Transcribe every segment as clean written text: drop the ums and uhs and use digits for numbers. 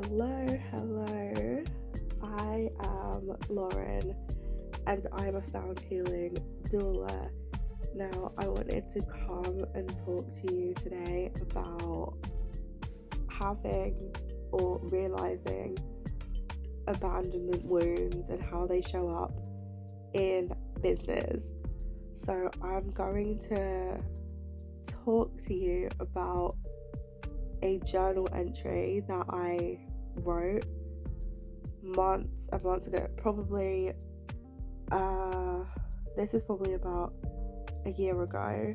Hello. I am Lauren and I'm a sound healing doula. Now, I wanted to come and talk to you today about having or realizing abandonment wounds and how they show up in business. So, I'm going to talk to you about a journal entry that I wrote months and months ago. This is probably about a year ago,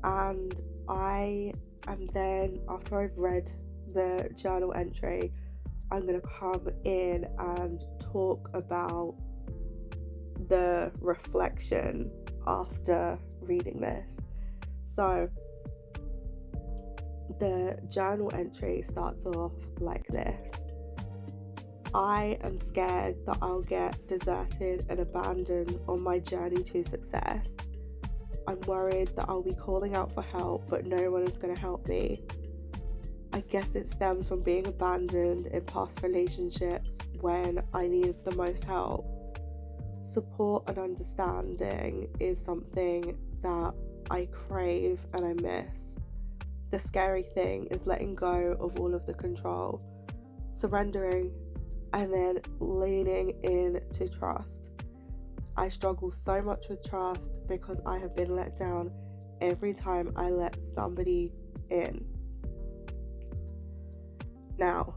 and I am then, after I've read the journal entry, I'm going to come in and talk about the reflection after reading this. So the journal entry starts off like this. I am scared that I'll get deserted and abandoned on my journey to success. I'm worried that I'll be calling out for help, but no one is going to help me. I guess it stems from being abandoned in past relationships when I needed the most help. Support and understanding is something that I crave and I miss. The scary thing is letting go of all of the control, surrendering, and then leaning into trust. I struggle so much with trust because I have been let down every time I let somebody in. Now,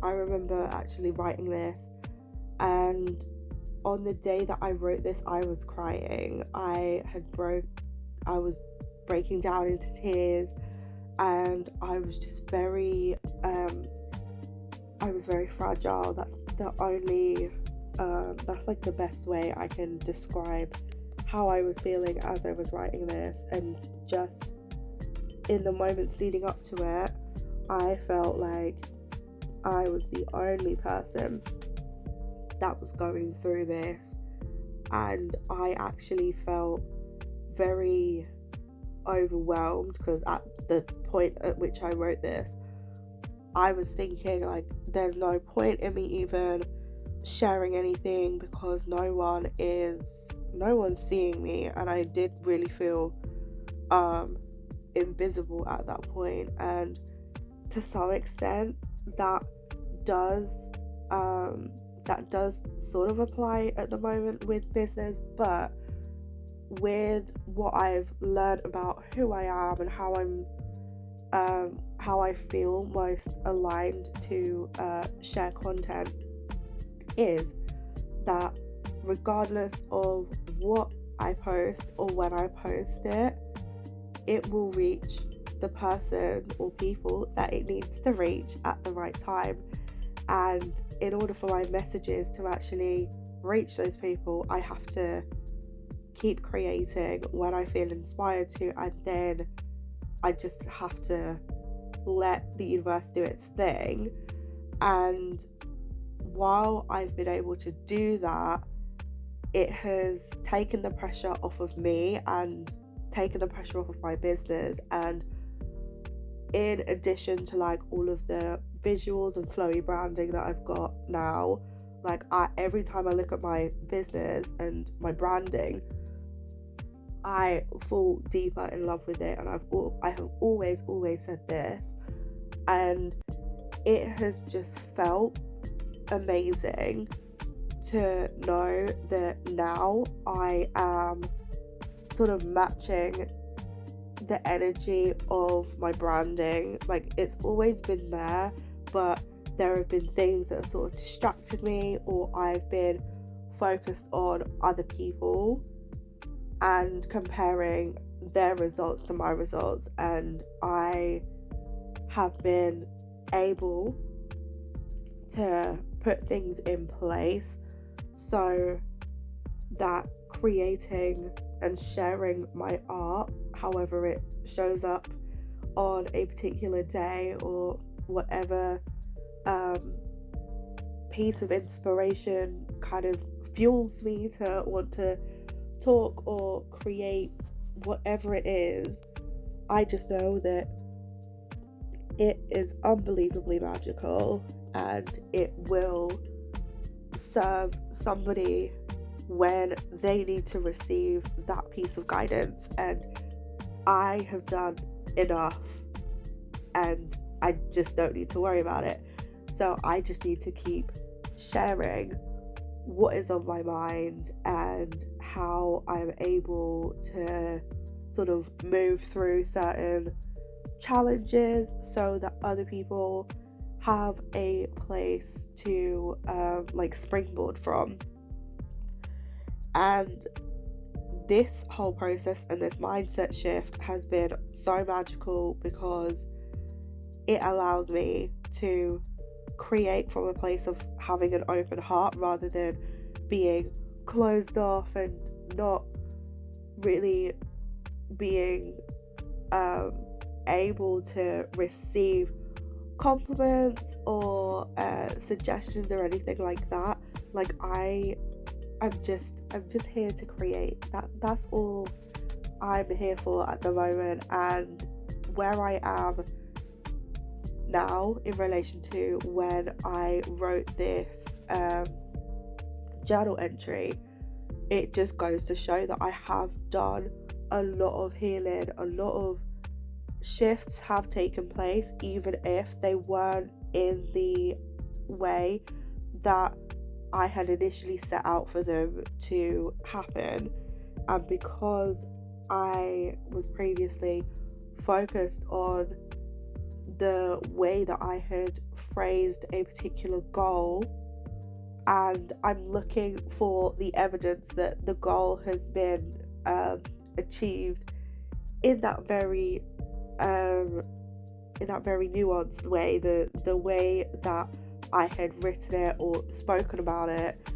I remember actually writing this, and on the day that I wrote this, I was crying. I was breaking down into tears, and I was just very fragile. That's like the best way I can describe how I was feeling as I was writing this. And just in the moments leading up to it, I felt like I was the only person that was going through this, and I actually felt very overwhelmed because at the point at which I wrote this, I was thinking like there's no point in me even sharing anything because no one's seeing me, and I did really feel invisible at that point. And to some extent that does sort of apply at the moment with business, but with what I've learned about who I am and how I feel most aligned to share content is that regardless of what I post or when I post it, it will reach the person or people that it needs to reach at the right time. And in order for my messages to actually reach those people, I have to keep creating when I feel inspired to, and then I just have to let the universe do its thing. And while I've been able to do that, it has taken the pressure off of me and taken the pressure off of my business. And in addition to like all of the visuals and flowy branding that I've got now, like every time I look at my business and my branding, I fall deeper in love with it. And I have always said this, and it has just felt amazing to know that now I am sort of matching the energy of my branding. Like, it's always been there, but there have been things that have sort of distracted me, or I've been focused on other people and comparing their results to my results, and I have been able to put things in place so that creating and sharing my art, however it shows up on a particular day, or whatever piece of inspiration kind of fuels me to want to talk or create whatever it is, I just know that it is unbelievably magical, and it will serve somebody when they need to receive that piece of guidance. And I have done enough, and I just don't need to worry about it. So I just need to keep sharing what is on my mind and how I'm able to sort of move through certain challenges so that other people have a place to springboard from. And this whole process and this mindset shift has been so magical because it allows me to create from a place of having an open heart rather than being closed off and not really being able to receive compliments or suggestions or anything like that. Like I'm just here to create. That's all I'm here for at the moment. And where I am now in relation to when I wrote this journal entry, it just goes to show that I have done a lot of healing, a lot of shifts have taken place, even if they weren't in the way that I had initially set out for them to happen. And because I was previously focused on the way that I had phrased a particular goal, and I'm looking for the evidence that the goal has been achieved in that very nuanced way, the way that I had written it or spoken about it.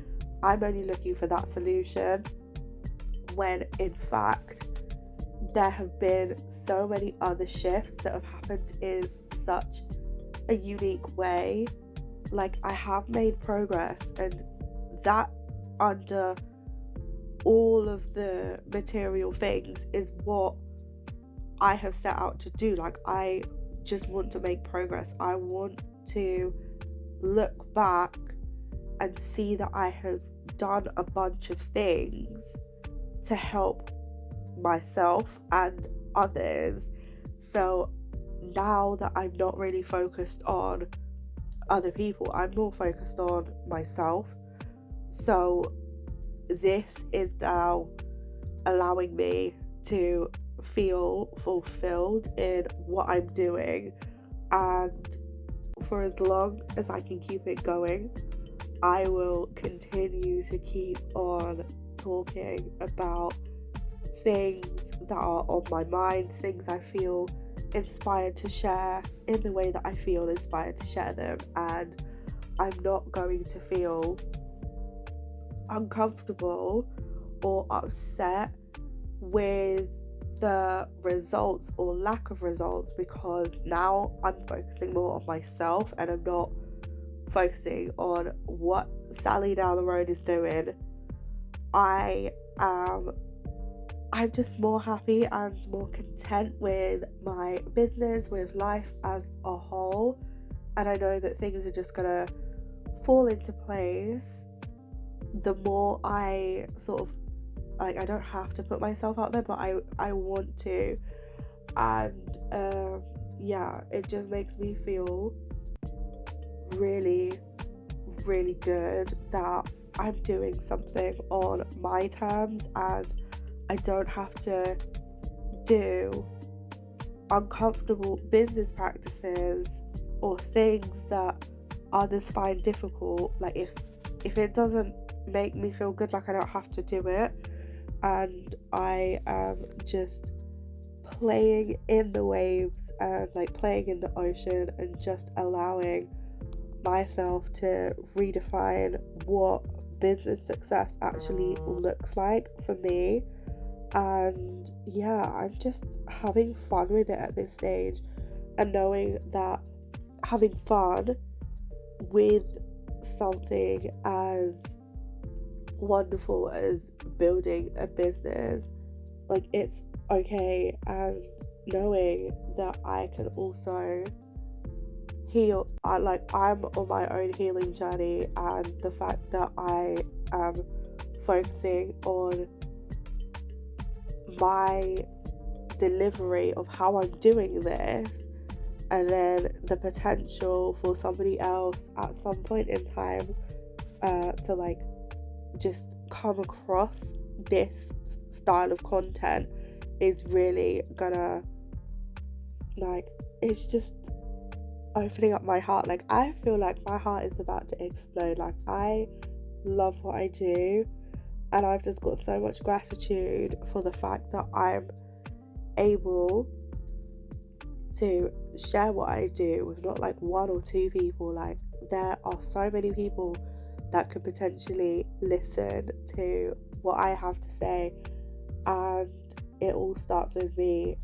I'm only looking for that solution, when in fact there have been so many other shifts that have happened in such a unique way. Like, I have made progress, and that, under all of the material things, is what I have set out to do. Like, I just want to make progress. I want to look back and see that I have done a bunch of things to help myself and others. So now that I'm not really focused on other people, I'm more focused on myself. So this is now allowing me to feel fulfilled in what I'm doing, and for as long as I can keep it going, I will continue to keep on talking about things that are on my mind, things I feel inspired to share in the way that I feel inspired to share them. And I'm not going to feel uncomfortable or upset with the results or lack of results, because now I'm focusing more on myself and I'm not focusing on what Sally down the road is doing. I'm just more happy and more content with my business, with life as a whole, and I know that things are just gonna fall into place the more I sort of, like, I don't have to put myself out there, but I want to. And it just makes me feel really, really good that I'm doing something on my terms, and I don't have to do uncomfortable business practices or things that others find difficult. Like, if it doesn't make me feel good, like, I don't have to do it. And I am just playing in the waves and like playing in the ocean, and just allowing myself to redefine what business success actually looks like for me. And I'm just having fun with it at this stage, and knowing that having fun with something as wonderful as building a business, like, it's okay. And knowing that I can also I'm on my own healing journey, and the fact that I am focusing on my delivery of how I'm doing this, and then the potential for somebody else at some point in time to like just come across this style of content is really gonna, like, it's just opening up my heart. Like, I feel like my heart is about to explode. Like, I love what I do, and I've just got so much gratitude for the fact that I'm able to share what I do with not like one or two people. Like, there are so many people that could potentially listen to what I have to say, and it all starts with me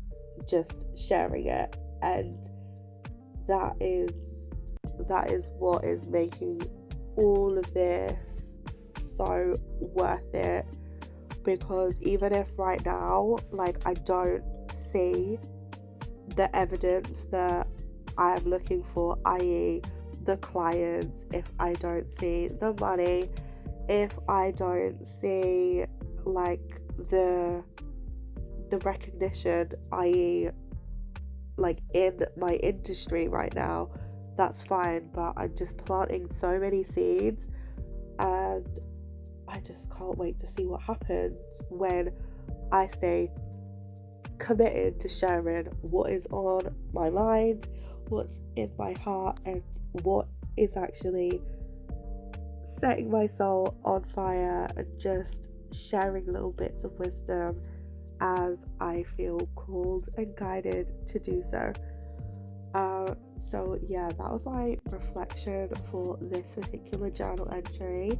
just sharing it, and that is what is making all of this so worth it. Because even if right now, like, I don't see the evidence that I'm looking for, i.e. the clients, if I don't see the money, if I don't see like the recognition, i.e. like in my industry right now, that's fine. But I'm just planting so many seeds, and I just can't wait to see what happens when I stay committed to sharing what is on my mind, what's in my heart, and what is actually setting my soul on fire, and just sharing little bits of wisdom as I feel called and guided to do so. So yeah, that was my reflection for this particular journal entry.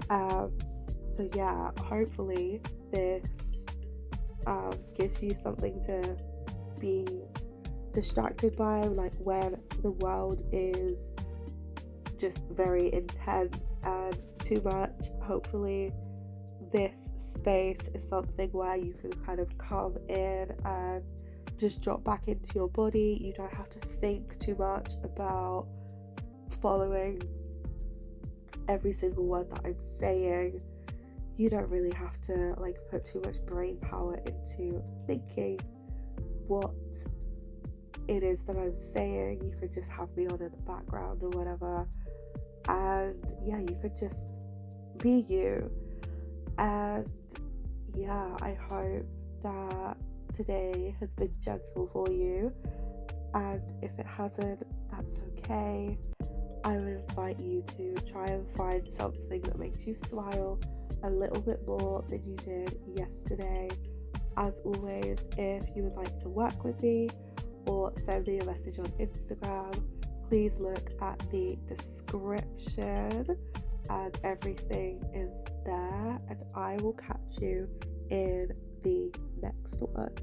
So yeah, hopefully this gives you something to be distracted by, like when the world is just very intense and too much. Hopefully this space is something where you can kind of come in and just drop back into your body. You don't have to think too much about following every single word that I'm saying. You don't really have to like put too much brain power into thinking what it is that I'm saying. You could just have me on in the background or whatever, and yeah, you could just be you. And yeah, I hope that today has been gentle for you, and if it hasn't, that's okay. I would invite you to try and find something that makes you smile a little bit more than you did yesterday. As always, if you would like to work with me or send me a message on Instagram, please look at the description, as everything is there, and I will catch you in the next one.